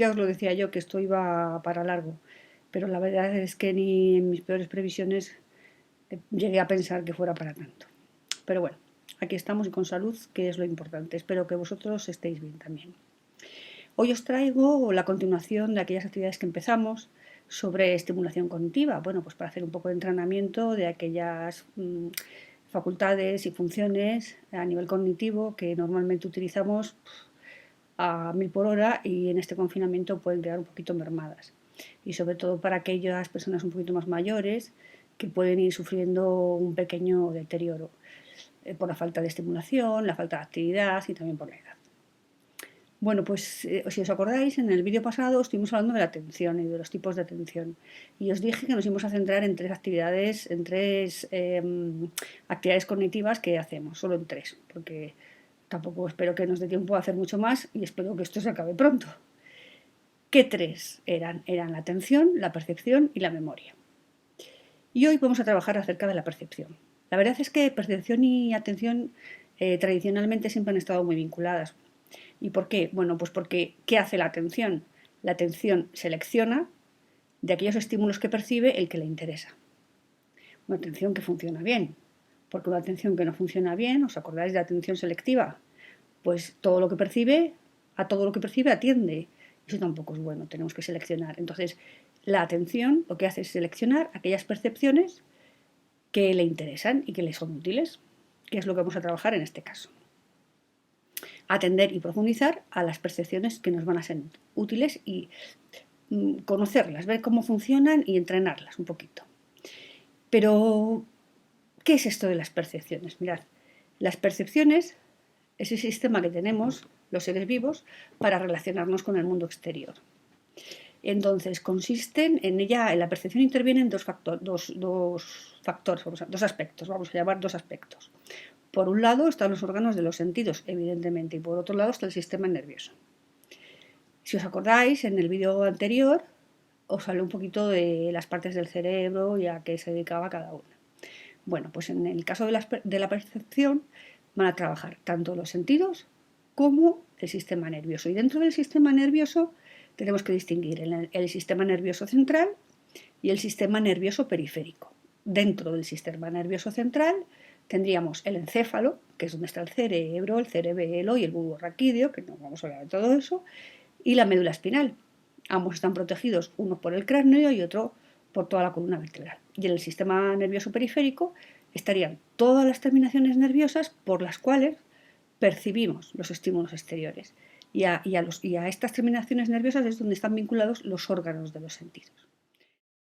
ya os lo decía yo que esto iba para largo, pero la verdad es que ni en mis peores previsiones llegué a pensar que fuera para tanto. Pero bueno, aquí estamos y con salud, que es lo importante. Espero que vosotros estéis bien también. Hoy os traigo la continuación de aquellas actividades que empezamos sobre estimulación cognitiva. Bueno, pues para hacer un poco de entrenamiento de aquellas facultades y funciones a nivel cognitivo que normalmente utilizamos a 1000 por hora y en este confinamiento pueden quedar un poquito mermadas. Y sobre todo para aquellas personas un poquito más mayores que pueden ir sufriendo un pequeño deterioro por la falta de estimulación, la falta de actividad y también por la edad. Bueno, pues si os acordáis, en el vídeo pasado estuvimos hablando de la atención y de los tipos de atención. Y os dije que nos íbamos a centrar en tres actividades, actividades cognitivas que hacemos, solo en tres, porque tampoco espero que nos dé tiempo a hacer mucho más y espero que esto se acabe pronto. ¿Qué tres eran? Eran la atención, la percepción y la memoria. Y hoy vamos a trabajar acerca de la percepción. La verdad es que percepción y atención tradicionalmente siempre han estado muy vinculadas. ¿Y por qué? Bueno, pues porque ¿qué hace la atención? La atención selecciona de aquellos estímulos que percibe el que le interesa. Una atención que funciona bien, porque una atención que no funciona bien, ¿os acordáis de la atención selectiva? Pues todo lo que percibe, a todo lo que percibe atiende. Eso tampoco es bueno, tenemos que seleccionar. Entonces, la atención lo que hace es seleccionar aquellas percepciones que le interesan y que le son útiles, que es lo que vamos a trabajar en este caso. Atender y profundizar a las percepciones que nos van a ser útiles y conocerlas, ver cómo funcionan y entrenarlas un poquito. Pero, ¿qué es esto de las percepciones? Mirad, las percepciones es el sistema que tenemos los seres vivos para relacionarnos con el mundo exterior. Entonces, consisten en ella, en la percepción intervienen dos aspectos, vamos a llamar dos aspectos. Por un lado están los órganos de los sentidos, evidentemente, y por otro lado está el sistema nervioso. Si os acordáis, en el vídeo anterior os hablé un poquito de las partes del cerebro y a qué se dedicaba cada una. Bueno, pues en el caso de la percepción van a trabajar tanto los sentidos como el sistema nervioso. Y dentro del sistema nervioso tenemos que distinguir el sistema nervioso central y el sistema nervioso periférico. Dentro del sistema nervioso central tendríamos el encéfalo, que es donde está el cerebelo y el bulbo raquídeo, que no vamos a hablar de todo eso, y la médula espinal. Ambos están protegidos, uno por el cráneo y otro por toda la columna vertebral. Y en el sistema nervioso periférico estarían todas las terminaciones nerviosas por las cuales percibimos los estímulos exteriores. Y a estas terminaciones nerviosas es donde están vinculados los órganos de los sentidos.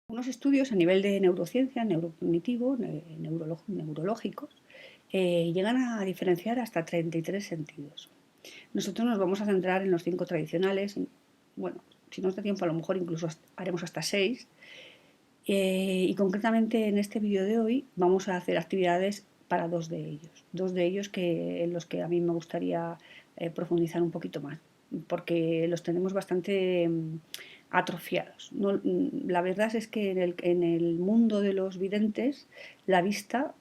Unos estudios a nivel de neurociencia, neurocognitivo, neurológicos, llegan a diferenciar hasta 33 sentidos. Nosotros nos vamos a centrar en los 5 tradicionales. Bueno, si nos da tiempo a lo mejor incluso haremos hasta 6. Y concretamente en este vídeo de hoy vamos a hacer actividades para dos de ellos en los que a mí me gustaría profundizar un poquito más, porque los tenemos bastante atrofiados. No, la verdad es que en el mundo de los videntes la vista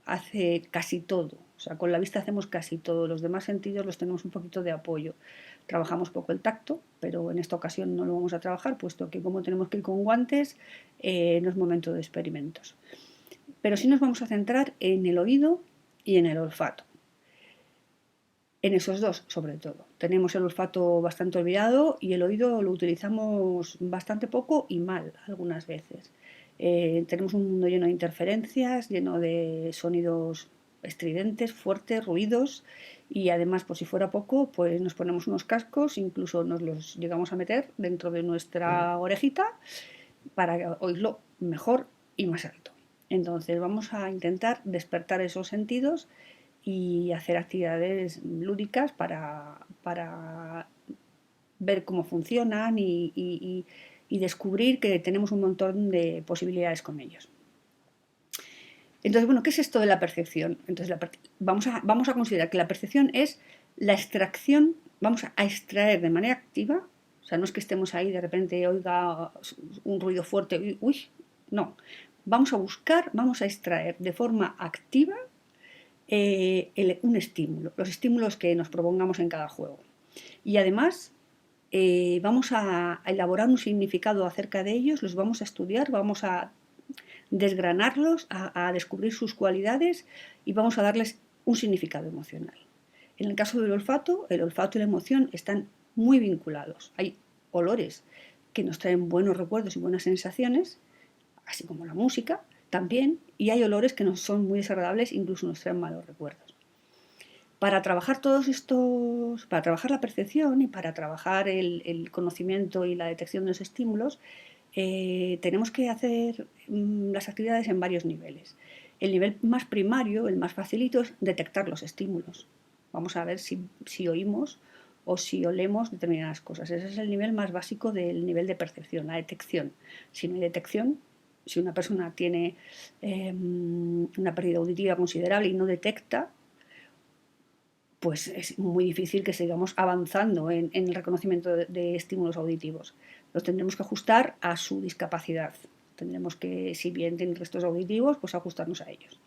hace casi todo. O sea, con la vista hacemos casi todo. Los demás sentidos los tenemos un poquito de apoyo. Trabajamos poco el tacto, pero en esta ocasión no lo vamos a trabajar, puesto que como tenemos que ir con guantes, no es momento de experimentos. Pero sí nos vamos a centrar en el oído y en el olfato. En esos dos, sobre todo. Tenemos el olfato bastante olvidado y el oído lo utilizamos bastante poco y mal algunas veces. Tenemos un mundo lleno de interferencias, lleno de sonidos estridentes, fuertes, ruidos, y además, por si fuera poco, pues nos ponemos unos cascos, incluso nos los llegamos a meter dentro de nuestra orejita para oírlo mejor y más alto. Entonces vamos a intentar despertar esos sentidos y hacer actividades lúdicas para ver cómo funcionan y descubrir que tenemos un montón de posibilidades con ellos. Entonces, bueno, ¿qué es esto de la percepción? Entonces, vamos a considerar que la percepción es la extracción, vamos a extraer de manera activa, o sea, no es que estemos ahí de repente oiga un ruido fuerte, uy, no, vamos a buscar, vamos a extraer de forma activa un estímulo, los estímulos que nos propongamos en cada juego. Y además vamos a elaborar un significado acerca de ellos, los vamos a estudiar, vamos a desgranarlos, a descubrir sus cualidades y vamos a darles un significado emocional. En el caso del olfato, el olfato y la emoción están muy vinculados. Hay olores que nos traen buenos recuerdos y buenas sensaciones, así como la música también, y hay olores que nos son muy desagradables, incluso nos traen malos recuerdos. Para trabajar todos estos, para trabajar la percepción y para trabajar el conocimiento y la detección de los estímulos, tenemos que hacer las actividades en varios niveles. El nivel más primario, el más facilito, es detectar los estímulos. Vamos a ver si oímos o si olemos determinadas cosas. Ese es el nivel más básico del nivel de percepción, la detección. Si no hay detección, si una persona tiene una pérdida auditiva considerable y no detecta, pues es muy difícil que sigamos avanzando en el reconocimiento de estímulos auditivos. Los tendremos que ajustar a su discapacidad. Tendremos que, si bien tienen restos auditivos, pues ajustarnos a ellos.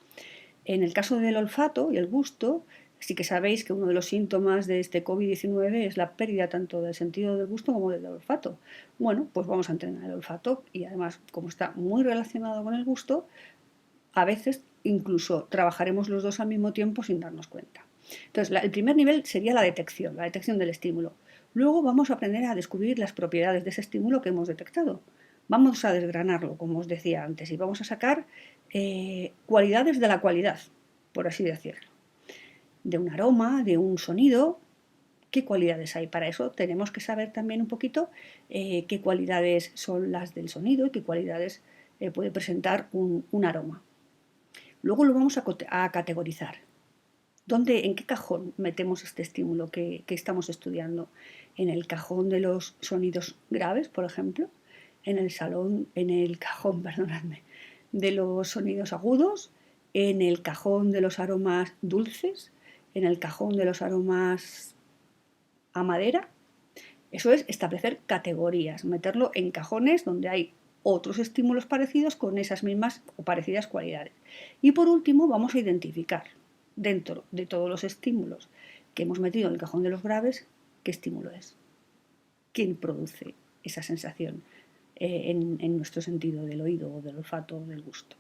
En el caso del olfato y el gusto, sí que sabéis que uno de los síntomas de este COVID-19 es la pérdida tanto del sentido del gusto como del olfato. Bueno, pues vamos a entrenar el olfato y además, como está muy relacionado con el gusto, a veces incluso trabajaremos los dos al mismo tiempo sin darnos cuenta. Entonces, el primer nivel sería la detección del estímulo. Luego vamos a aprender a descubrir las propiedades de ese estímulo que hemos detectado. Vamos a desgranarlo, como os decía antes, y vamos a sacar cualidades de la cualidad, por así decirlo. De un aroma, de un sonido, ¿qué cualidades hay? Para eso tenemos que saber también un poquito qué cualidades son las del sonido y qué cualidades puede presentar un aroma. Luego lo vamos a categorizar. ¿En qué cajón metemos este estímulo que estamos estudiando? ¿En el cajón de los sonidos graves, por ejemplo? ¿En el cajón, perdonadme, de los sonidos agudos? ¿En el cajón de los aromas dulces? ¿En el cajón de los aromas a madera? Eso es establecer categorías, meterlo en cajones donde hay otros estímulos parecidos con esas mismas o parecidas cualidades. Y por último, vamos a identificar dentro de todos los estímulos que hemos metido en el cajón de los graves, qué estímulo es, quién produce esa sensación en nuestro sentido del oído o del olfato o del gusto.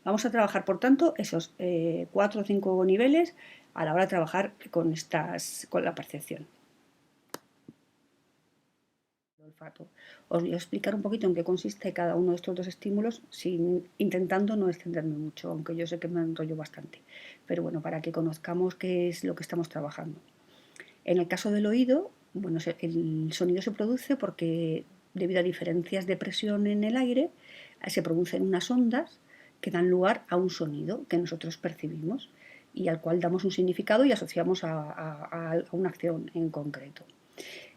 Vamos a trabajar, por tanto, esos 4 o 5 niveles a la hora de trabajar con la percepción. Olfato. Os voy a explicar un poquito en qué consiste cada uno de estos dos estímulos, intentando no extenderme mucho, aunque yo sé que me enrollo bastante. Pero bueno, para que conozcamos qué es lo que estamos trabajando. En el caso del oído, bueno, el sonido se produce porque debido a diferencias de presión en el aire, se producen unas ondas que dan lugar a un sonido que nosotros percibimos y al cual damos un significado y asociamos a una acción en concreto.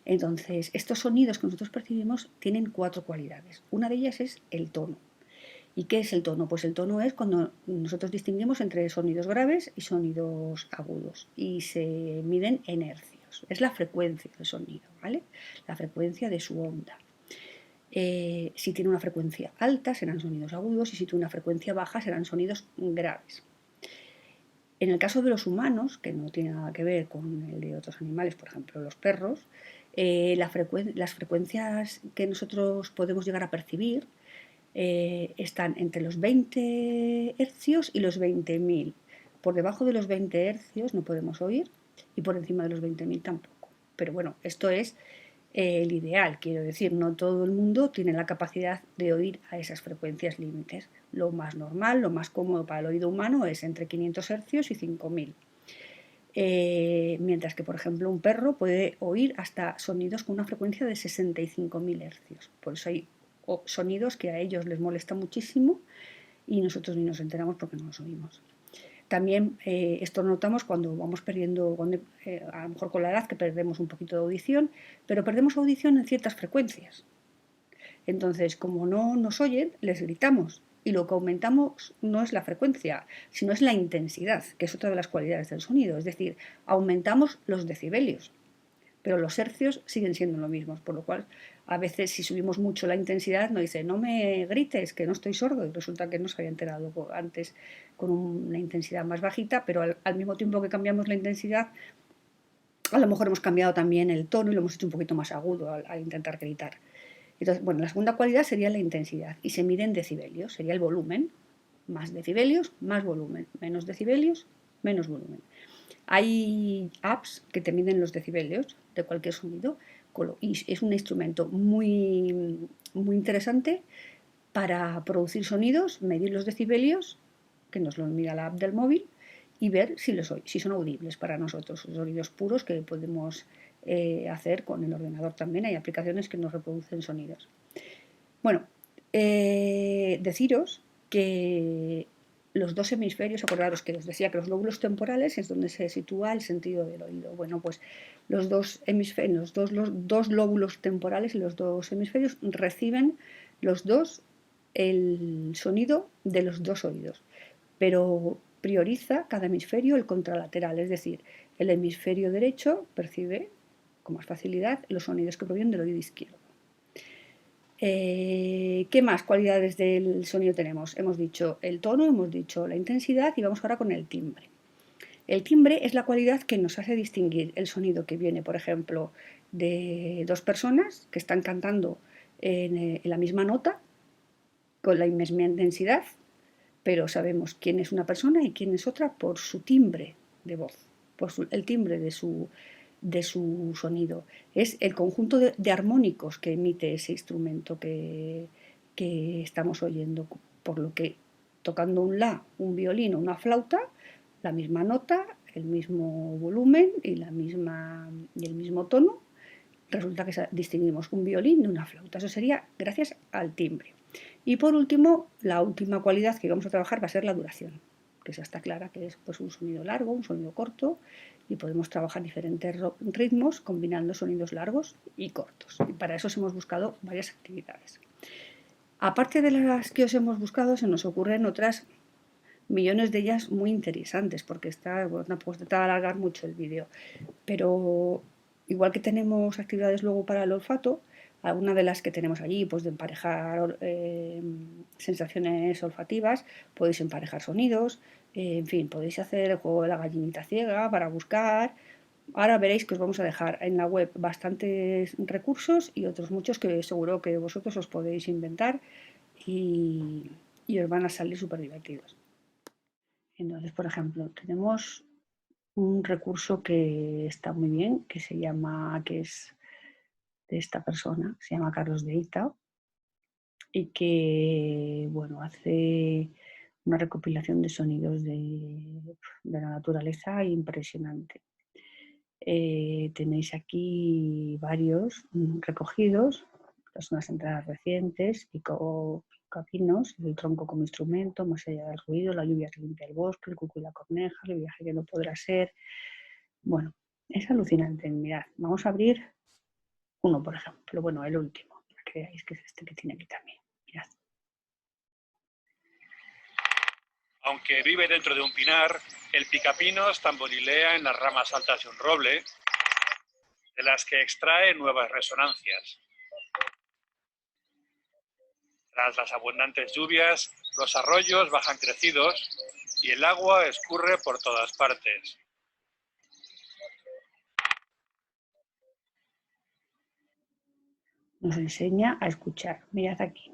Entonces, estos sonidos que nosotros percibimos tienen 4 cualidades. Una de ellas es el tono. ¿Y qué es el tono? Pues el tono es cuando nosotros distinguimos entre sonidos graves y sonidos agudos y se miden en hercios. Es la frecuencia del sonido, ¿vale? La frecuencia de su onda. Si tiene una frecuencia alta serán sonidos agudos y si tiene una frecuencia baja serán sonidos graves. En el caso de los humanos, que no tiene nada que ver con el de otros animales, por ejemplo los perros, las frecuencias que nosotros podemos llegar a percibir están entre los 20 hercios y los 20.000. Por debajo de los 20 hercios no podemos oír y por encima de los 20.000 tampoco. Pero bueno, esto es el ideal, quiero decir, no todo el mundo tiene la capacidad de oír a esas frecuencias límites. Lo más normal, lo más cómodo para el oído humano es entre 500 hercios y 5.000. Mientras que, por ejemplo, un perro puede oír hasta sonidos con una frecuencia de 65.000 hercios. Por eso hay sonidos que a ellos les molesta muchísimo y nosotros ni nos enteramos porque no los oímos. También esto notamos cuando vamos perdiendo, a lo mejor con la edad, que perdemos un poquito de audición, pero perdemos audición en ciertas frecuencias. Entonces, como no nos oyen, les gritamos. Y lo que aumentamos no es la frecuencia, sino es la intensidad, que es otra de las cualidades del sonido. Es decir, aumentamos los decibelios, pero los hercios siguen siendo lo mismo. Por lo cual, a veces si subimos mucho la intensidad, nos dice, no me grites, que no estoy sordo. Y resulta que no se había enterado antes con una intensidad más bajita, pero al mismo tiempo que cambiamos la intensidad, A lo mejor hemos cambiado también el tono y lo hemos hecho un poquito más agudo al intentar gritar. Entonces, bueno, la segunda cualidad sería la intensidad y se mide en decibelios, sería el volumen. Más decibelios, más volumen. Menos decibelios, menos volumen. Hay apps que te miden los decibelios de cualquier sonido y es un instrumento muy, muy interesante para producir sonidos, medir los decibelios, que nos lo mira la app del móvil, y ver si son audibles para nosotros, sonidos puros que podemos hacer con el ordenador también. Hay aplicaciones que nos reproducen sonidos. Bueno, deciros que los dos hemisferios, acordaros que os decía que los lóbulos temporales es donde se sitúa el sentido del oído. Bueno, pues los dos hemisferios, los dos lóbulos temporales y los dos hemisferios reciben los dos el sonido de los dos oídos, pero prioriza cada hemisferio el contralateral, es decir, el hemisferio derecho percibe con más facilidad los sonidos que provienen del oído izquierdo. ¿Qué más cualidades del sonido tenemos? Hemos dicho el tono, hemos dicho la intensidad y vamos ahora con el timbre. El timbre es la cualidad que nos hace distinguir el sonido que viene, por ejemplo, de dos personas que están cantando en la misma nota, con la misma intensidad, pero sabemos quién es una persona y quién es otra por su timbre de voz, el timbre de su sonido. Es el conjunto de armónicos que emite ese instrumento que estamos oyendo, por lo que tocando un la, un violín o una flauta, la misma nota, el mismo volumen y el mismo tono, resulta que distinguimos un violín de una flauta. Eso sería gracias al timbre. Y por último, la última cualidad que vamos a trabajar va a ser la duración, que esa está clara, que es pues, un sonido largo, un sonido corto, y podemos trabajar diferentes ritmos combinando sonidos largos y cortos. Y para eso hemos buscado varias actividades. Aparte de las que os hemos buscado, se nos ocurren otras millones de ellas muy interesantes, porque no puedo intentar alargar mucho el vídeo, pero igual que tenemos actividades luego para el olfato, alguna de las que tenemos allí, pues de emparejar sensaciones olfativas, podéis emparejar sonidos, en fin, podéis hacer el juego de la gallinita ciega para buscar. Ahora veréis que os vamos a dejar en la web bastantes recursos y otros muchos que seguro que vosotros os podéis inventar y os van a salir súper divertidos. Entonces, por ejemplo, tenemos un recurso que está muy bien, que es de esta persona, se llama Carlos de Ita, y que, bueno, hace una recopilación de sonidos de la naturaleza impresionante. Tenéis aquí varios recogidos, estas son las entradas recientes, Picapinos, el tronco como instrumento, más allá del ruido, la lluvia que limpia el bosque, el cuco y la corneja, el viaje que no podrá ser. Bueno, es alucinante. Mirad, vamos a abrir uno, por ejemplo, bueno, el último, para que veáis que es este que tiene aquí también. Mirad. Aunque vive dentro de un pinar, el picapinos tamborilea en las ramas altas de un roble, de las que extrae nuevas resonancias. Tras las abundantes lluvias, los arroyos bajan crecidos y el agua escurre por todas partes. Nos enseña a escuchar. Mirad aquí.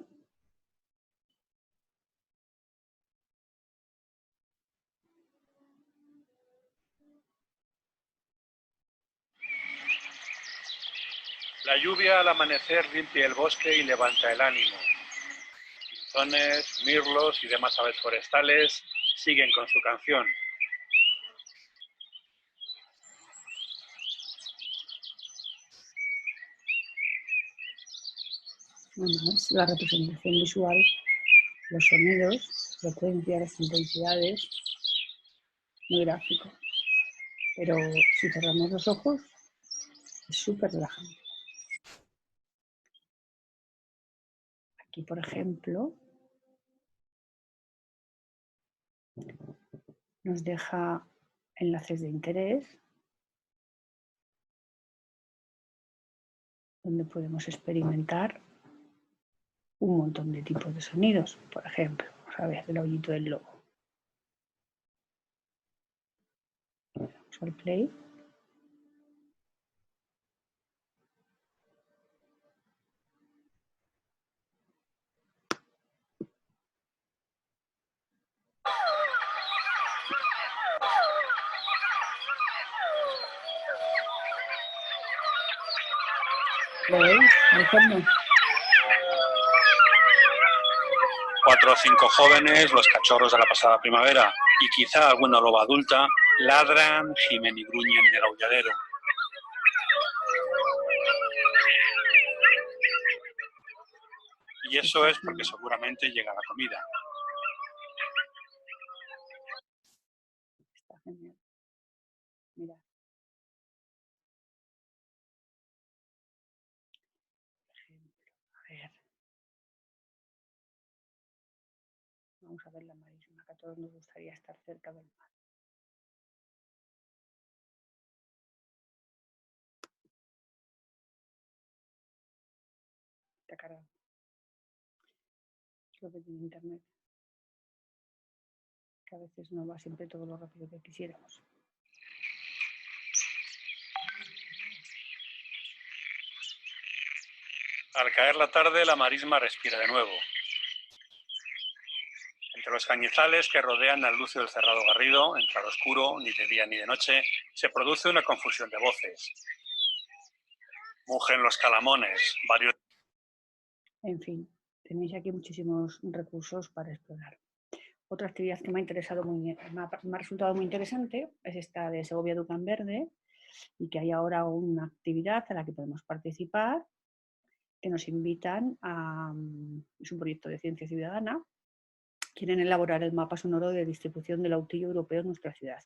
La lluvia al amanecer limpia el bosque y levanta el ánimo. Pinzones, mirlos y demás aves forestales siguen con su canción. Bueno, es la representación visual, los sonidos, frecuencias, intensidades, muy gráfico. Pero si cerramos los ojos, es súper relajante. Aquí, por ejemplo, nos deja enlaces de interés donde podemos experimentar un montón de tipos de sonidos. Por ejemplo, vamos a ver el aullito del lobo. Vamos al play. ¿Lo veis? Al fondo. 4 o 5 jóvenes, los cachorros de la pasada primavera, y quizá alguna loba adulta, ladran, gimen y gruñen en el aulladero. Y eso es porque seguramente llega la comida. Está genial. Mira. Por ejemplo, a ver. Vamos a ver la marisma, que a todos nos gustaría estar cerca del mar. Está cargado. Es lo que tiene internet. Que a veces no va siempre todo lo rápido que quisiéramos. Al caer la tarde, la marisma respira de nuevo. Entre los cañizales que rodean al lucio del cerrado garrido, en claro oscuro, ni de día ni de noche, se produce una confusión de voces. Mugen los calamones, varios... En fin, tenéis aquí muchísimos recursos para explorar. Otra actividad que me ha resultado muy interesante es esta de Segovia Ducan Verde, y que hay ahora una actividad a la que podemos participar, que nos invitan a... Es un proyecto de ciencia ciudadana. Quieren elaborar el mapa sonoro de distribución del autillo europeo en nuestra ciudad.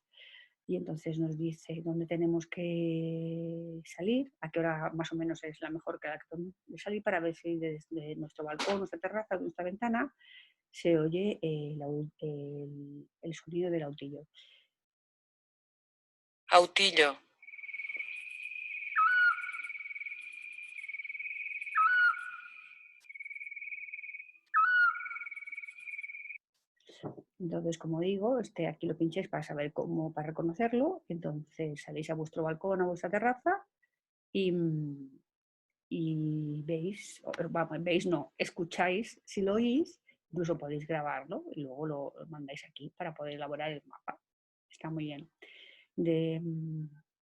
Y entonces nos dice dónde tenemos que salir, a qué hora más o menos es la mejor que de salir, para ver si desde nuestro balcón, nuestra terraza, nuestra ventana, se oye el sonido del autillo. Autillo. Entonces, como digo, aquí lo pincháis para saber cómo, para reconocerlo. Entonces salís a vuestro balcón, a vuestra terraza y veis, veis no, escucháis si lo oís, incluso podéis grabarlo y luego lo mandáis aquí para poder elaborar el mapa. Está muy bien.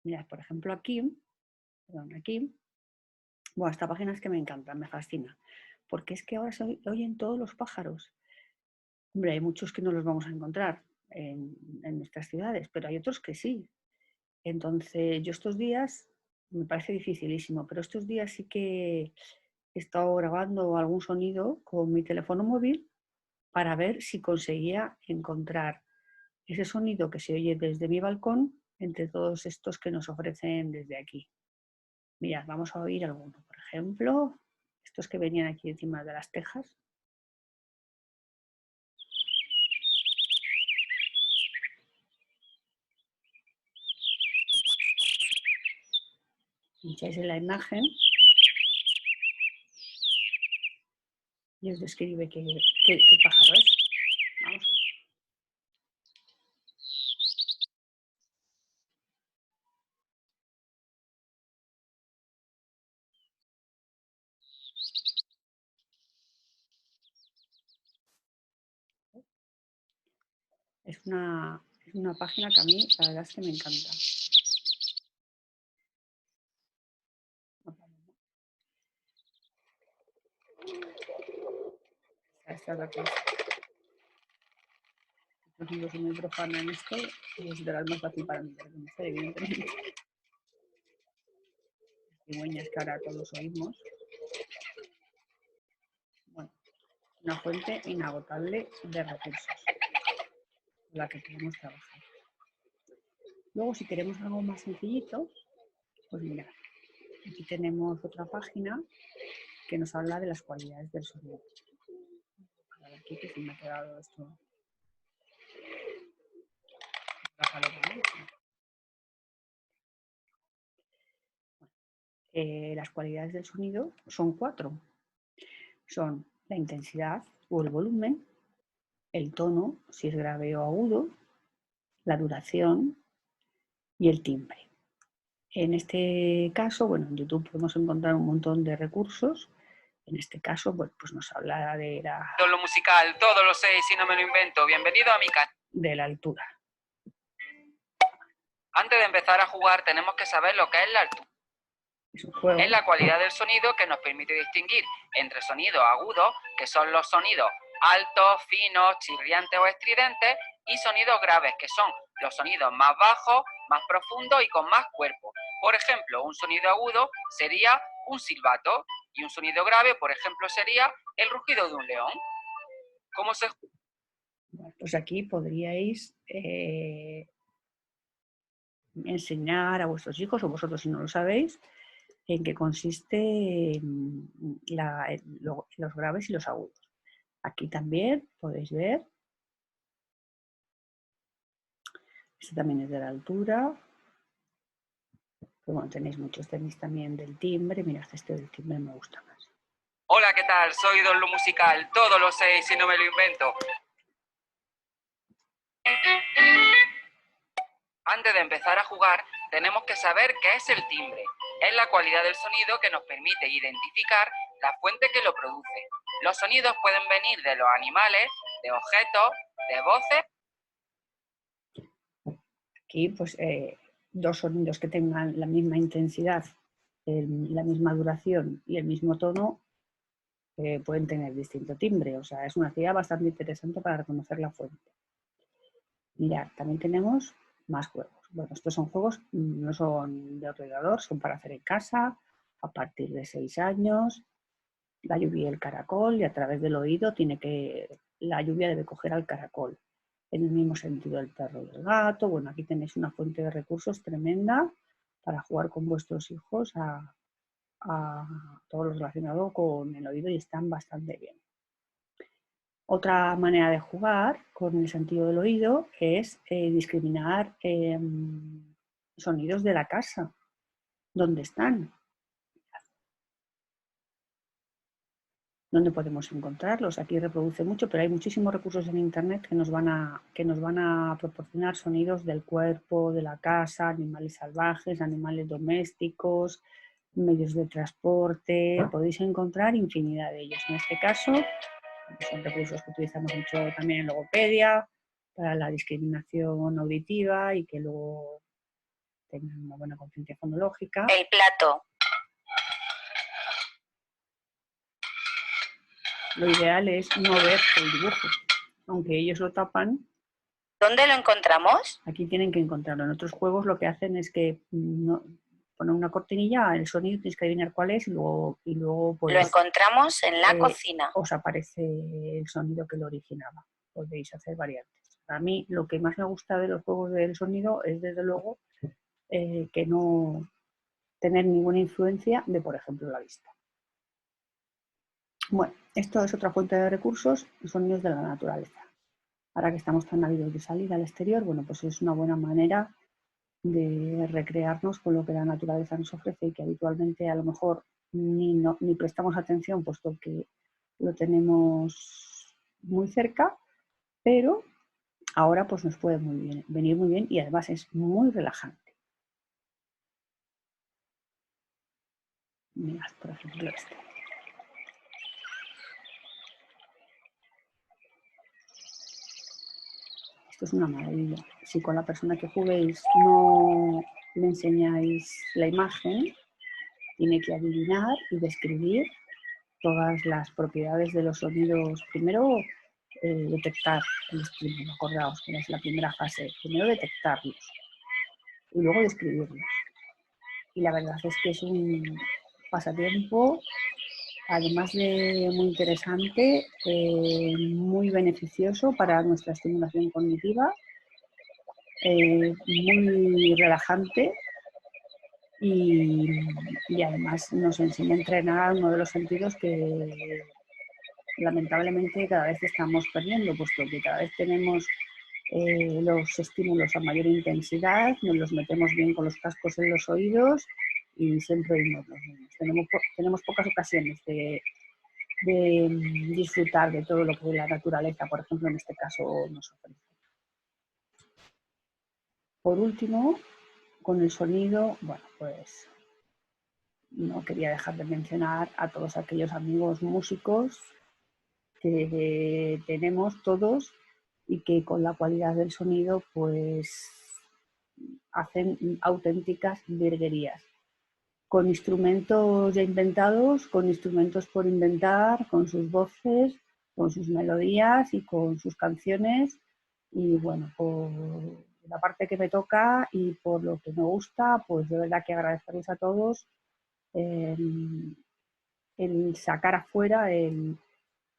Mirad, por ejemplo, aquí, bueno, esta página es que me encanta, me fascina, porque es que ahora se oyen todos los pájaros. Hombre, hay muchos que no los vamos a encontrar en nuestras ciudades, pero hay otros que sí. Entonces, yo estos días, me parece dificilísimo, pero estos días sí que he estado grabando algún sonido con mi teléfono móvil para ver si conseguía encontrar ese sonido que se oye desde mi balcón entre todos estos que nos ofrecen desde aquí. Mirad, vamos a oír alguno. Por ejemplo, estos que venían aquí encima de las tejas. Pincháis en la imagen y os describe qué pájaro es. Vamos a ver. Es una página que a mí la verdad es que me encanta. Esta es la que es. Por ejemplo, soy muy profana en esto y es de las más fácil para mí de reconocer, evidentemente. Las cigüeñas que ahora todos oímos. Bueno, una fuente inagotable de recursos con la que podemos trabajar. Luego, si queremos algo más sencillito, pues mirad, aquí tenemos otra página que nos habla de las cualidades del sonido. A ver, aquí que se me ha quedado esto. Las cualidades del sonido son 4. Son la intensidad o el volumen, el tono, si es grave o agudo, la duración y el timbre. En este caso, bueno, en YouTube podemos encontrar un montón de recursos. En este caso, pues nos habla de Lo musical, todo lo sé y si no me lo invento. Bienvenido a mi canal. De la altura. Antes de empezar a jugar tenemos que saber lo que es la altura. Es un juego. Es la cualidad del sonido que nos permite distinguir entre sonidos agudos, que son los sonidos altos, finos, chirriantes o estridentes, y sonidos graves, que son los sonidos más bajos, más profundos y con más cuerpo. Por ejemplo, un sonido agudo sería un silbato y un sonido grave, por ejemplo, sería el rugido de un león. ¿Cómo se Bueno, pues aquí podríais enseñar a vuestros hijos, o vosotros si no lo sabéis, en qué consiste los graves y los agudos. Aquí también podéis ver, este también es de la altura, pero bueno, tenéis muchos, tenéis también del timbre, mirad, este del timbre me gusta más. Hola, ¿qué tal? Soy Don Lu Musical, todo lo sé y si no me lo invento. Antes de empezar a jugar, tenemos que saber qué es el timbre. Es la cualidad del sonido que nos permite identificar la fuente que lo produce. Los sonidos pueden venir de los animales, de objetos, de voces. Aquí, pues, dos sonidos que tengan la misma intensidad, la misma duración y el mismo tono, pueden tener distinto timbre. O sea, es una actividad bastante interesante para reconocer la fuente. Mirad, también tenemos más juegos. Bueno, estos son juegos, no son de ordenador, son para hacer en casa, a partir de 6 años. La lluvia y el caracol, y a través del oído la lluvia debe coger al caracol. En el mismo sentido el perro y el gato. Bueno, aquí tenéis una fuente de recursos tremenda para jugar con vuestros hijos a todo lo relacionado con el oído y están bastante bien. Otra manera de jugar con el sentido del oído es discriminar sonidos de la casa. ¿Dónde están? ¿Dónde podemos encontrarlos? Aquí reproduce mucho, pero hay muchísimos recursos en Internet que nos van a proporcionar sonidos del cuerpo, de la casa, animales salvajes, animales domésticos, medios de transporte. Podéis encontrar infinidad de ellos. En este caso, son recursos que utilizamos mucho también en logopedia, para la discriminación auditiva y que luego tengan una buena conciencia fonológica. El plato. Lo ideal es no ver el dibujo, aunque ellos lo tapan. ¿Dónde lo encontramos? Aquí tienen que encontrarlo. En otros juegos lo que hacen es que ponen una cortinilla, el sonido, tienes que adivinar cuál es y luego pues, lo encontramos en la cocina. Os aparece el sonido que lo originaba. Podéis hacer variantes. A mí lo que más me gusta de los juegos del sonido es desde luego que no tener ninguna influencia de, por ejemplo, la vista. Bueno, esto es otra fuente de recursos, sonidos de la naturaleza. Ahora que estamos tan ávidos de salir al exterior, bueno, pues es una buena manera de recrearnos con lo que la naturaleza nos ofrece y que habitualmente a lo mejor ni prestamos atención, puesto que lo tenemos muy cerca, pero ahora pues nos puede venir muy bien y además es muy relajante. Mirad, por ejemplo, este. Esto es una maravilla. Si con la persona que juguéis no le enseñáis la imagen, tiene que adivinar y describir todas las propiedades de los sonidos. Primero, detectar el estímulo, acordaos que es la primera fase. Primero detectarlos y luego describirlos. Y la verdad es que es un pasatiempo, además de muy interesante, muy beneficioso para nuestra estimulación cognitiva, muy relajante y además nos enseña a entrenar uno de los sentidos que lamentablemente cada vez estamos perdiendo, puesto que cada vez tenemos los estímulos a mayor intensidad, nos los metemos bien con los cascos en los oídos y siempre oímos los mismos. Tenemos pocas ocasiones de disfrutar de todo lo que la naturaleza, por ejemplo, en este caso nos ofrece. Por último, con el sonido, bueno, pues no quería dejar de mencionar a todos aquellos amigos músicos que tenemos todos y que con la cualidad del sonido pues hacen auténticas virguerías. con instrumentos ya inventados, con instrumentos por inventar, con sus voces, con sus melodías y con sus canciones. Y bueno, por la parte que me toca y por lo que me gusta, pues de verdad que agradecerles a todos el sacar afuera, el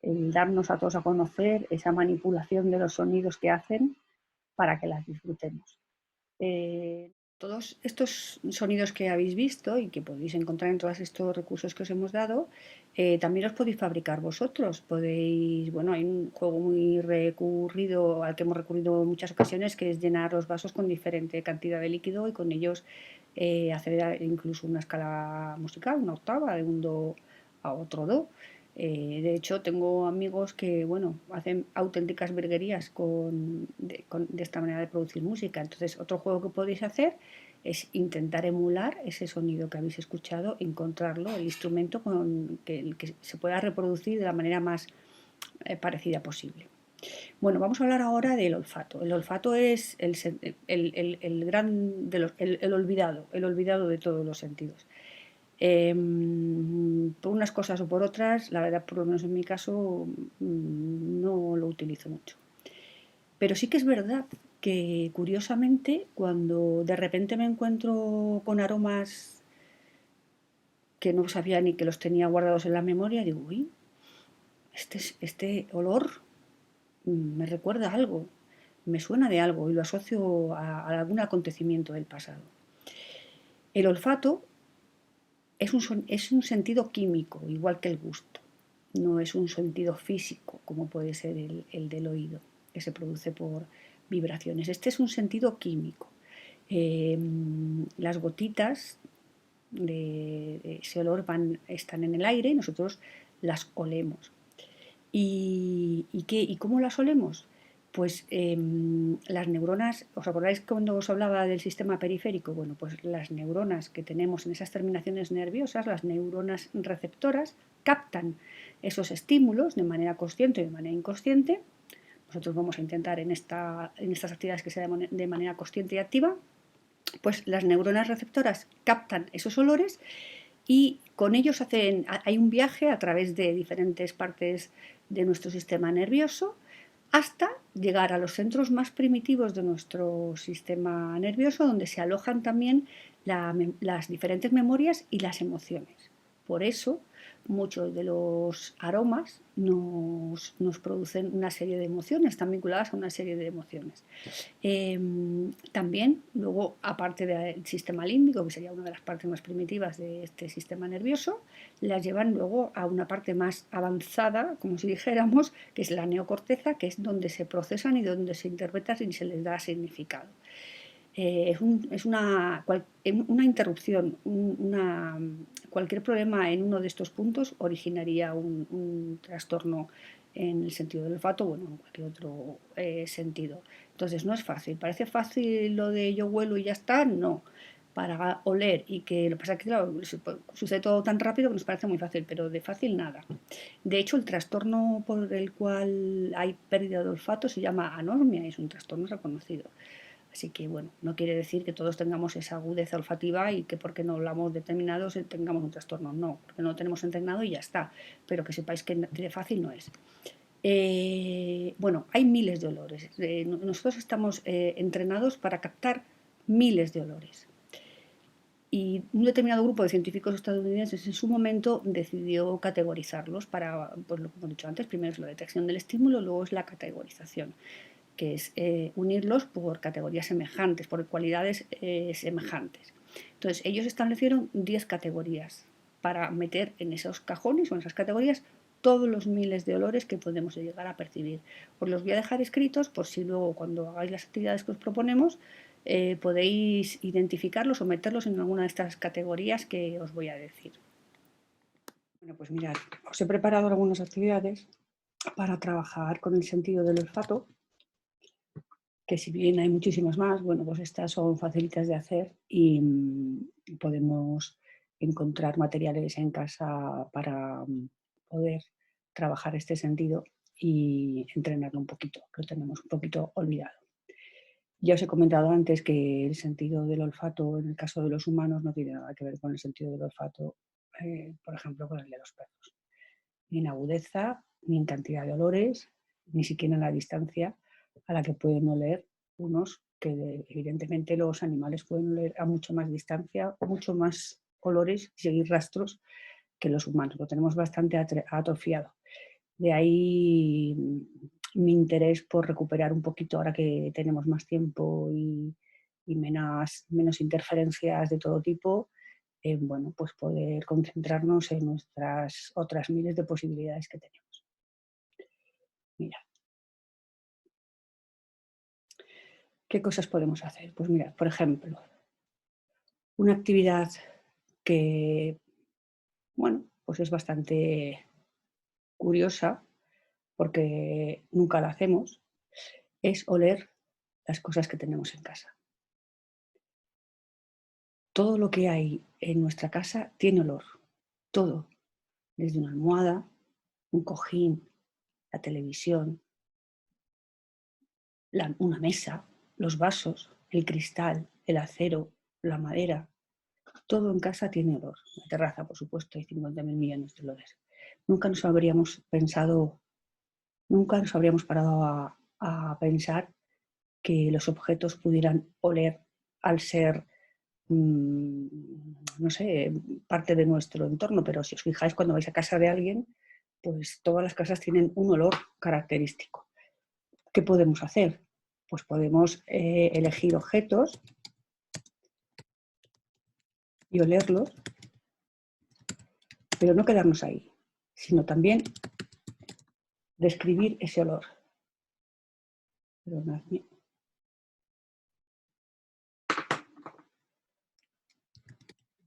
darnos a todos a conocer esa manipulación de los sonidos que hacen para que las disfrutemos. Todos estos sonidos que habéis visto y que podéis encontrar en todos estos recursos que os hemos dado, también los podéis fabricar vosotros. Podéis, bueno, hay un juego muy recurrido al que hemos recurrido en muchas ocasiones, que es llenar los vasos con diferente cantidad de líquido y con ellos hacer incluso una escala musical, una octava de un do a otro do. De hecho, tengo amigos que, bueno, hacen auténticas virguerías de esta manera de producir música. Entonces, otro juego que podéis hacer es intentar emular ese sonido que habéis escuchado, encontrarlo, el instrumento que se pueda reproducir de la manera más parecida posible. Bueno, vamos a hablar ahora del olfato. El olfato es el gran el olvidado de todos los sentidos. Por unas cosas o por otras, la verdad, por lo menos en mi caso, no lo utilizo mucho. Pero sí que es verdad que, curiosamente, cuando de repente me encuentro con aromas que no sabía ni que los tenía guardados en la memoria, digo, uy, este olor me recuerda a algo, me suena de algo y lo asocio a algún acontecimiento del pasado. El olfato es un sentido químico, igual que el gusto. No es un sentido físico, como puede ser el del oído, que se produce por vibraciones. Este es un sentido químico. Las gotitas de ese olor están en el aire y nosotros las olemos. ¿Y cómo las olemos? Pues las neuronas, ¿os acordáis cuando os hablaba del sistema periférico? Bueno, pues las neuronas que tenemos en esas terminaciones nerviosas, las neuronas receptoras, captan esos estímulos de manera consciente y de manera inconsciente. Nosotros vamos a intentar en estas actividades que sean de manera consciente y activa, pues las neuronas receptoras captan esos olores y con ellos hay un viaje a través de diferentes partes de nuestro sistema nervioso hasta llegar a los centros más primitivos de nuestro sistema nervioso, donde se alojan también las diferentes memorias y las emociones. Por eso, muchos de los aromas nos producen una serie de emociones, están vinculadas a una serie de emociones. También, luego, aparte del sistema límbico, que sería una de las partes más primitivas de este sistema nervioso, las llevan luego a una parte más avanzada, como si dijéramos, que es la neocorteza, que es donde se procesan y donde se interpretan y se les da significado. Es una interrupción, cualquier problema en uno de estos puntos originaría un trastorno en el sentido del olfato o en cualquier otro sentido. Entonces no es fácil. ¿Parece fácil lo de yo huelo y ya está? No. Para oler y que lo que pasa es que claro, sucede todo tan rápido que nos parece muy fácil, pero de fácil nada. De hecho, el trastorno por el cual hay pérdida de olfato se llama anosmia y es un trastorno reconocido. Así que, bueno, no quiere decir que todos tengamos esa agudeza olfativa y que porque no hablamos determinados tengamos un trastorno. No, porque no lo tenemos entrenado y ya está. Pero que sepáis que de fácil no es. Bueno, hay miles de olores. Nosotros estamos entrenados para captar miles de olores. Y un determinado grupo de científicos estadounidenses en su momento decidió categorizarlos para, pues lo que hemos dicho antes, primero es la detección del estímulo, luego es la categorización, que es unirlos por categorías semejantes, por cualidades semejantes. Entonces, ellos establecieron 10 categorías para meter en esos cajones o en esas categorías todos los miles de olores que podemos llegar a percibir. Os los voy a dejar escritos por si luego cuando hagáis las actividades que os proponemos podéis identificarlos o meterlos en alguna de estas categorías que os voy a decir. Bueno, pues mirad, os he preparado algunas actividades para trabajar con el sentido del olfato, que si bien hay muchísimas más, bueno, pues estas son facilitas de hacer y podemos encontrar materiales en casa para poder trabajar este sentido y entrenarlo un poquito, que lo tenemos un poquito olvidado. Ya os he comentado antes que el sentido del olfato en el caso de los humanos no tiene nada que ver con el sentido del olfato, por ejemplo, con el de los perros. Ni en agudeza, ni en cantidad de olores, ni siquiera en la distancia a la que pueden oler unos, que evidentemente los animales pueden oler a mucho más distancia, mucho más olores y seguir rastros que los humanos. Lo tenemos bastante atrofiado. De ahí mi interés por recuperar un poquito, ahora que tenemos más tiempo y menos interferencias de todo tipo, bueno, pues poder concentrarnos en nuestras otras miles de posibilidades que tenemos. Mira, ¿qué cosas podemos hacer? Pues mira, por ejemplo, una actividad que, bueno, pues es bastante curiosa porque nunca la hacemos, es oler las cosas que tenemos en casa. Todo lo que hay en nuestra casa tiene olor, todo, desde una almohada, un cojín, la televisión, una mesa, los vasos, el cristal, el acero, la madera, todo en casa tiene olor. La terraza, por supuesto, hay 50.000 millones de olores. Nunca nos habríamos parado a pensar que los objetos pudieran oler al ser, no sé, parte de nuestro entorno, pero si os fijáis cuando vais a casa de alguien, pues todas las casas tienen un olor característico. ¿Qué podemos hacer? Pues podemos elegir objetos y olerlos, pero no quedarnos ahí, sino también describir ese olor. Perdonadme.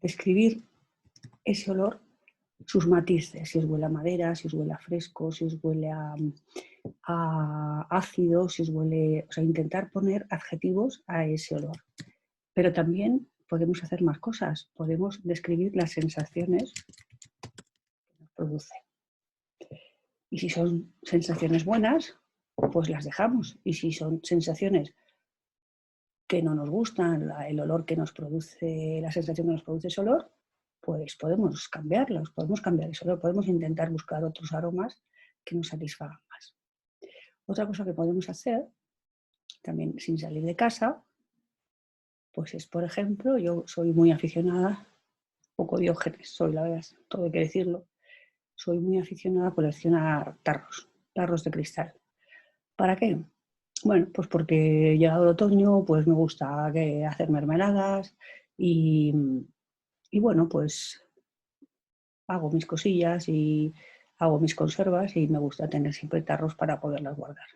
Describir ese olor, sus matices, si os huele a madera, si os huele a fresco, si os huele a ácido, si os huele, o sea, intentar poner adjetivos a ese olor. Pero también podemos hacer más cosas, podemos describir las sensaciones que nos produce. Y si son sensaciones buenas, pues las dejamos. Y si son sensaciones que no nos gustan, el olor que nos produce, la sensación que nos produce ese olor, pues podemos cambiarlos, podemos cambiar ese olor, podemos intentar buscar otros aromas que nos satisfagan más. Otra cosa que podemos hacer, también sin salir de casa, pues es, por ejemplo, yo soy muy aficionada, poco Diógenes soy, la verdad, todo hay que decirlo, soy muy aficionada a coleccionar tarros de cristal. ¿Para qué? Bueno, pues porque llegado el otoño, pues me gusta hacer mermeladas y bueno, pues hago mis cosillas y hago mis conservas y me gusta tener siempre tarros para poderlas guardar.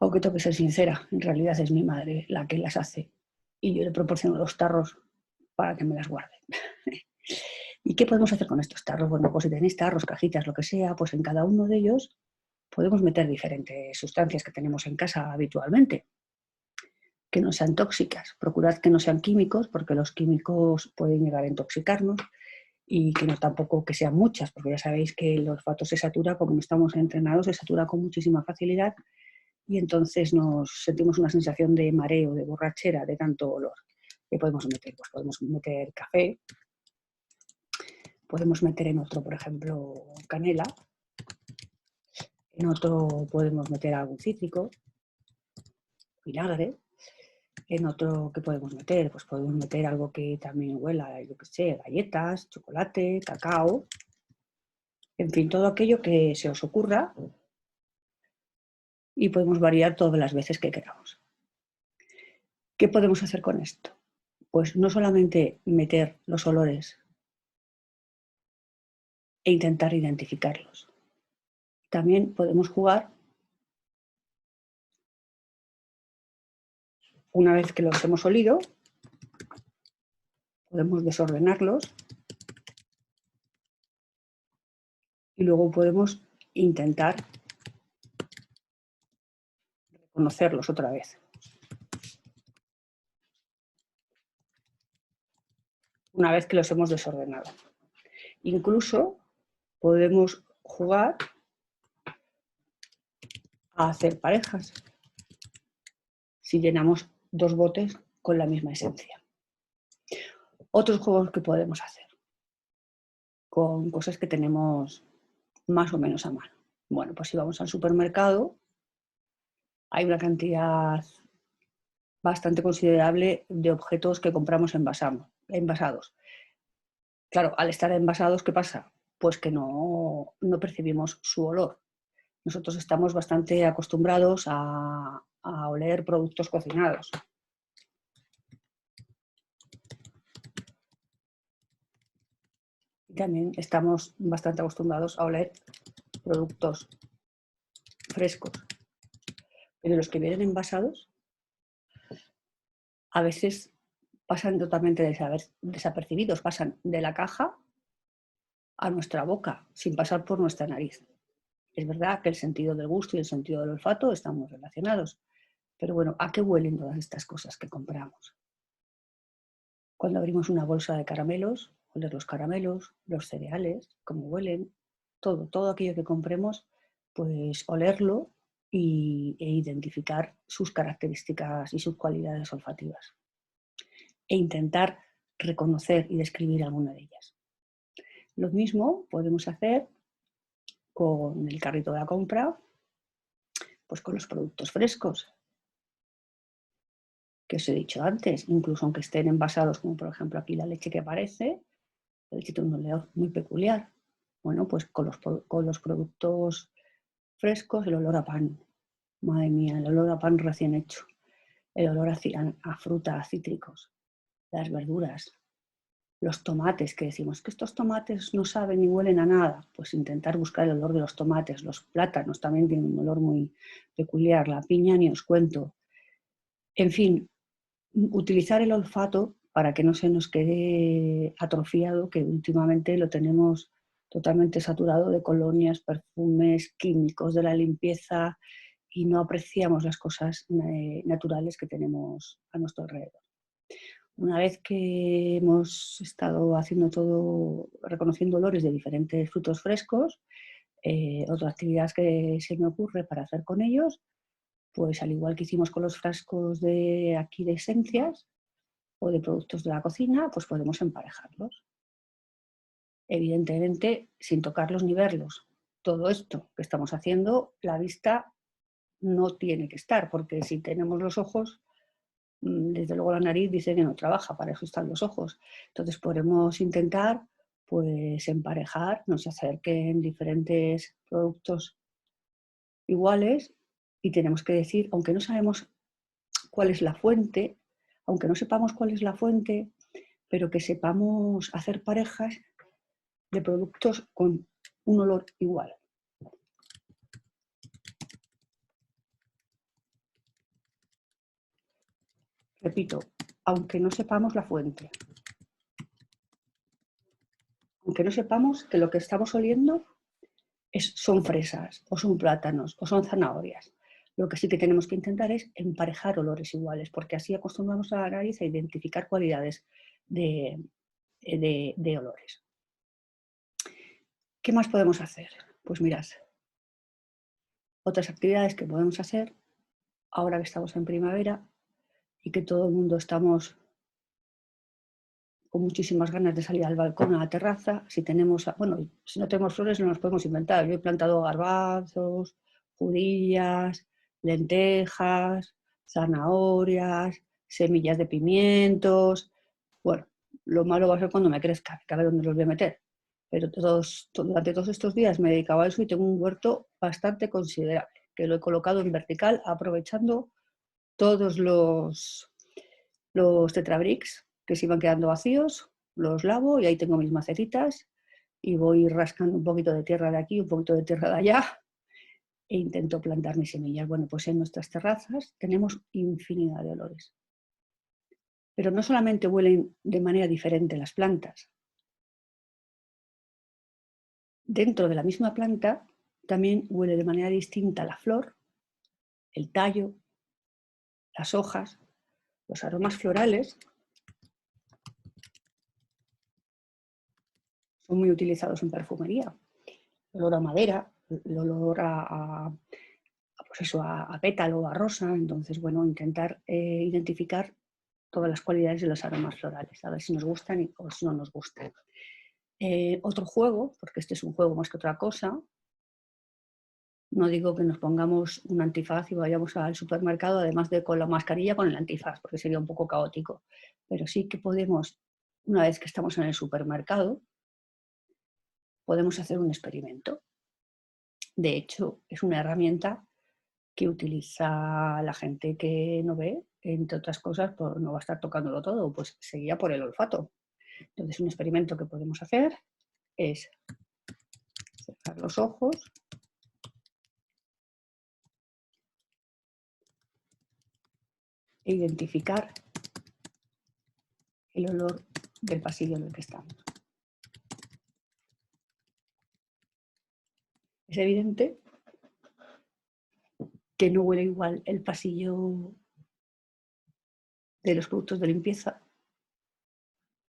Aunque tengo que ser sincera, en realidad es mi madre la que las hace y yo le proporciono los tarros para que me las guarde. ¿Y qué podemos hacer con estos tarros? Bueno, pues si tenéis tarros, cajitas, lo que sea, pues en cada uno de ellos podemos meter diferentes sustancias que tenemos en casa habitualmente, que no sean tóxicas. Procurad que no sean químicos, porque los químicos pueden llegar a intoxicarnos, y que no tampoco que sean muchas, porque ya sabéis que el olfato se satura, como no estamos entrenados, se satura con muchísima facilidad y entonces nos sentimos una sensación de mareo, de borrachera, de tanto olor. ¿Qué podemos meter? Pues podemos meter café, podemos meter en otro, por ejemplo, canela, en otro podemos meter algún cítrico, vinagre, en otro, ¿qué podemos meter? Pues podemos meter algo que también huela, yo qué sé, galletas, chocolate, cacao, en fin, todo aquello que se os ocurra y podemos variar todas las veces que queramos. ¿Qué podemos hacer con esto? Pues no solamente meter los olores e intentar identificarlos. También podemos jugar, una vez que los hemos olido, podemos desordenarlos y luego podemos intentar reconocerlos otra vez. Una vez que los hemos desordenado. Incluso podemos jugar a hacer parejas. si llenamos 2 botes con la misma esencia. Otros juegos que podemos hacer con cosas que tenemos más o menos a mano. Bueno, pues si vamos al supermercado, hay una cantidad bastante considerable de objetos que compramos envasados. Claro, al estar envasados, ¿qué pasa? Pues que no percibimos su olor. Nosotros estamos bastante acostumbrados a oler productos cocinados. Y también estamos bastante acostumbrados a oler productos frescos. Pero los que vienen envasados a veces pasan totalmente desapercibidos, pasan de la caja a nuestra boca, sin pasar por nuestra nariz. Es verdad que el sentido del gusto y el sentido del olfato están muy relacionados, pero bueno, ¿a qué huelen todas estas cosas que compramos? Cuando abrimos una bolsa de caramelos, oler los caramelos, los cereales, cómo huelen, todo aquello que compremos, pues olerlo e identificar sus características y sus cualidades olfativas. E intentar reconocer y describir alguna de ellas. Lo mismo podemos hacer con el carrito de la compra, pues con los productos frescos, que os he dicho antes, incluso aunque estén envasados, como por ejemplo aquí la leche que aparece, la leche tiene un olor muy peculiar. Bueno, pues con los productos frescos, el olor a pan, madre mía, el olor a pan recién hecho, el olor a fruta, a cítricos, las verduras, los tomates, que decimos que estos tomates no saben ni huelen a nada, pues intentar buscar el olor de los tomates. Los plátanos también tienen un olor muy peculiar, la piña ni os cuento. En fin, utilizar el olfato para que no se nos quede atrofiado, que últimamente lo tenemos totalmente saturado de colonias, perfumes, químicos de la limpieza y no apreciamos las cosas naturales que tenemos a nuestro alrededor. Una vez que hemos estado haciendo todo, reconociendo olores de diferentes frutos frescos, otra actividad que se me ocurre para hacer con ellos, pues al igual que hicimos con los frascos de aquí de esencias o de productos de la cocina, pues podemos emparejarlos. Evidentemente, sin tocarlos ni verlos. Todo esto que estamos haciendo, la vista no tiene que estar, porque si tenemos los ojos, desde luego la nariz dice que no trabaja, para eso están los ojos. Entonces podemos intentar pues emparejar, nos acerquen diferentes productos iguales y tenemos que decir, aunque no sabemos cuál es la fuente, aunque no sepamos cuál es la fuente, pero que sepamos hacer parejas de productos con un olor igual. Repito, aunque no sepamos la fuente, aunque no sepamos que lo que estamos oliendo son fresas, o son plátanos, o son zanahorias. Lo que sí que tenemos que intentar es emparejar olores iguales, porque así acostumbramos a la nariz a identificar cualidades de olores. ¿Qué más podemos hacer? Pues mirad, otras actividades que podemos hacer ahora que estamos en primavera y que todo el mundo estamos con muchísimas ganas de salir al balcón, a la terraza. Si no tenemos flores no nos podemos inventar. Yo he plantado garbanzos, judías, lentejas, zanahorias, semillas de pimientos. Bueno, lo malo va a ser cuando me crezcan, que a ver dónde los voy a meter. Pero durante todos estos días me he dedicado a eso y tengo un huerto bastante considerable, que lo he colocado en vertical, aprovechando todos los tetrabricks que se iban quedando vacíos, los lavo y ahí tengo mis macetitas y voy rascando un poquito de tierra de aquí, un poquito de tierra de allá e intento plantar mis semillas. Bueno, pues en nuestras terrazas tenemos infinidad de olores. Pero no solamente huelen de manera diferente las plantas. Dentro de la misma planta también huele de manera distinta la flor, el tallo, las hojas, los aromas florales. Son muy utilizados en perfumería. El olor a madera, el olor a pues eso, a pétalo, a rosa. Entonces, bueno, intentar identificar todas las cualidades de los aromas florales, a ver si nos gustan o si no nos gustan. Otro juego, porque este es un juego más que otra cosa, no digo que nos pongamos un antifaz y vayamos al supermercado, además de con la mascarilla, con el antifaz, porque sería un poco caótico. Pero sí que podemos, una vez que estamos en el supermercado, podemos hacer un experimento. De hecho, es una herramienta que utiliza la gente que no ve, entre otras cosas, pues no va a estar tocándolo todo, pues seguía por el olfato. Entonces, un experimento que podemos hacer es cerrar los ojos e identificar el olor del pasillo en el que estamos. Es evidente que no huele igual el pasillo de los productos de limpieza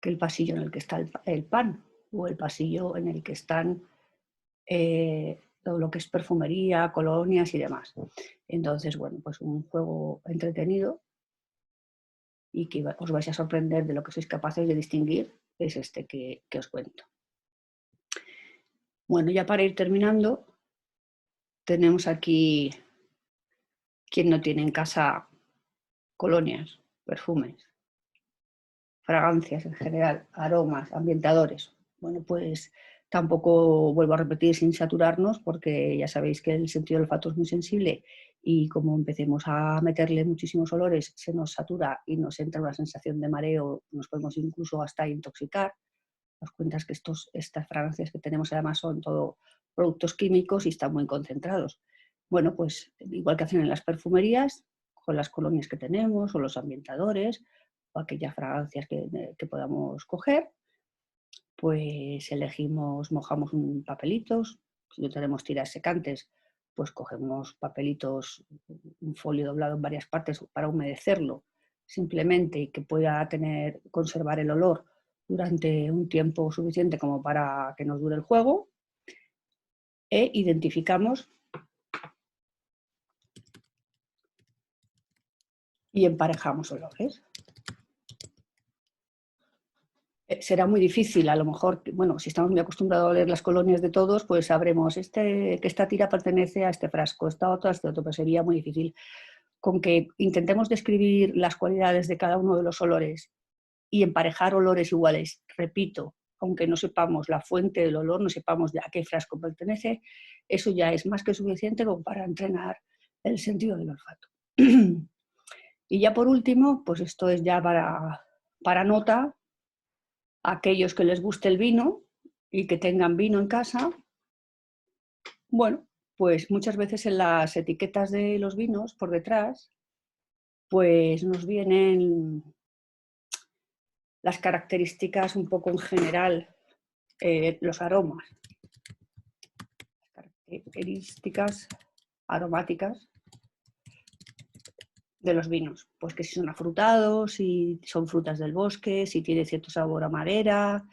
que el pasillo en el que está el pan o el pasillo en el que están todo lo que es perfumería, colonias y demás. Entonces, bueno, pues un juego entretenido y que os vais a sorprender de lo que sois capaces de distinguir es este que os cuento. Bueno, ya para ir terminando, tenemos aquí quien no tiene en casa colonias, perfumes, fragancias en general, aromas, ambientadores. Bueno, pues tampoco vuelvo a repetir sin saturarnos, porque ya sabéis que el sentido del olfato es muy sensible y como empecemos a meterle muchísimos olores, se nos satura y nos entra una sensación de mareo, nos podemos incluso hasta intoxicar. Os cuentas que estas fragancias que tenemos además son todo productos químicos y están muy concentrados. Bueno, pues igual que hacen en las perfumerías, con las colonias que tenemos o los ambientadores o aquellas fragancias que podamos coger, pues elegimos, mojamos un papelitos, si no tenemos tiras secantes, pues cogemos papelitos, un folio doblado en varias partes para humedecerlo simplemente y que pueda conservar el olor durante un tiempo suficiente como para que nos dure el juego, e identificamos y emparejamos olores. Será muy difícil, a lo mejor, bueno, si estamos muy acostumbrados a oler las colonias de todos, pues sabremos que esta tira pertenece a este frasco, esta otra a este otro, pero sería muy difícil. Con que intentemos describir las cualidades de cada uno de los olores y emparejar olores iguales, repito, aunque no sepamos la fuente del olor, no sepamos a qué frasco pertenece, eso ya es más que suficiente como para entrenar el sentido del olfato. Y ya por último, pues esto es ya para nota, aquellos que les guste el vino y que tengan vino en casa, bueno, pues muchas veces en las etiquetas de los vinos, por detrás, pues nos vienen las características un poco en general, los aromas, características aromáticas de los vinos, pues que si son afrutados, si son frutas del bosque, si tiene cierto sabor a madera.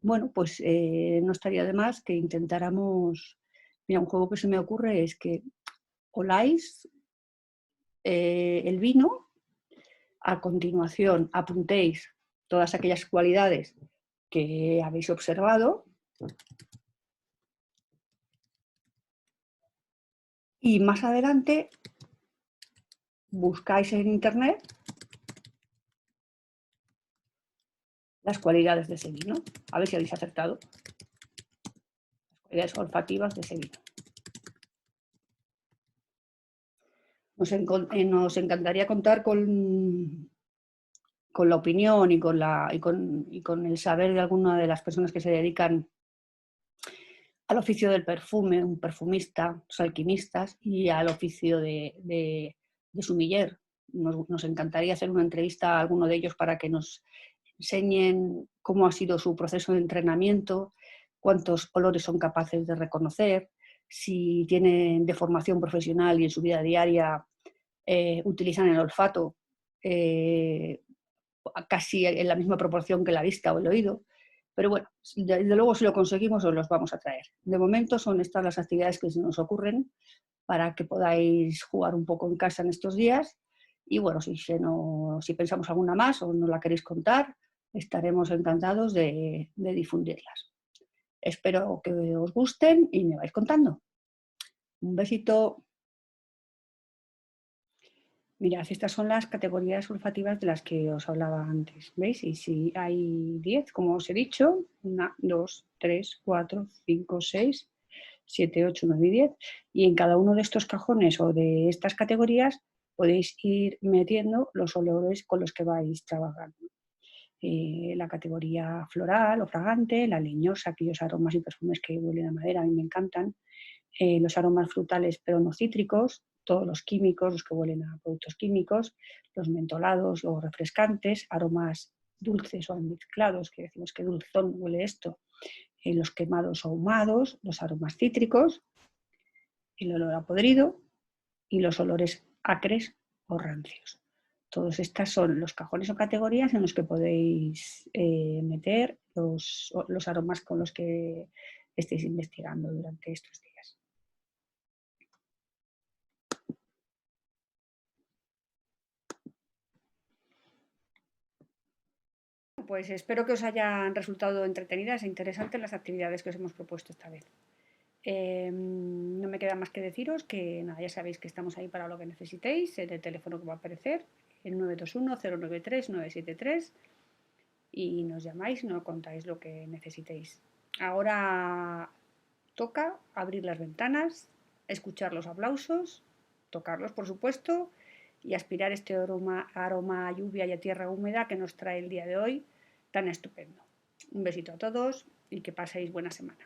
Bueno, pues no estaría de más que intentáramos, mira, un juego que se me ocurre es que oláis el vino, a continuación apuntéis todas aquellas cualidades que habéis observado y más adelante buscáis en internet las cualidades de ese vino, a ver si habéis acertado, las cualidades olfativas de ese vino. Nos encantaría contar con la opinión y con el saber de alguna de las personas que se dedican al oficio del perfume, un perfumista, los alquimistas, y al oficio de sumiller. Nos encantaría hacer una entrevista a alguno de ellos para que nos enseñen cómo ha sido su proceso de entrenamiento, cuántos olores son capaces de reconocer, si tienen de formación profesional y en su vida diaria utilizan el olfato casi en la misma proporción que la vista o el oído. Pero bueno, desde luego si lo conseguimos os los vamos a traer. De momento son estas las actividades que se nos ocurren para que podáis jugar un poco en casa en estos días. Y bueno, si pensamos alguna más o no la queréis contar, estaremos encantados de difundirlas. Espero que os gusten y me vais contando. Un besito. Mirad, estas son las categorías olfativas de las que os hablaba antes, ¿veis? Y si hay 10, como os he dicho, 1, 2, 3, 4, 5, 6, 7, 8, 9 y 10. Y en cada uno de estos cajones o de estas categorías podéis ir metiendo los olores con los que vais trabajando. La categoría floral o fragante, la leñosa, aquellos aromas y perfumes que huelen a madera, a mí me encantan. Los aromas frutales pero no cítricos, todos los químicos, los que huelen a productos químicos, los mentolados o refrescantes, aromas dulces o mezclados, que decimos que dulzón huele esto, los quemados o ahumados, los aromas cítricos, el olor a podrido y los olores acres o rancios. Todos estos son los cajones o categorías en los que podéis meter los aromas con los que estéis investigando durante estos días. Pues espero que os hayan resultado entretenidas e interesantes las actividades que os hemos propuesto esta vez. No me queda más que deciros que nada, ya sabéis que estamos ahí para lo que necesitéis, en el teléfono que va a aparecer, el 921-093-973, y nos llamáis, nos contáis lo que necesitéis. Ahora toca abrir las ventanas, escuchar los aplausos, tocarlos por supuesto, y aspirar este aroma a lluvia y a tierra húmeda que nos trae el día de hoy tan estupendo. Un besito a todos y que paséis buena semana.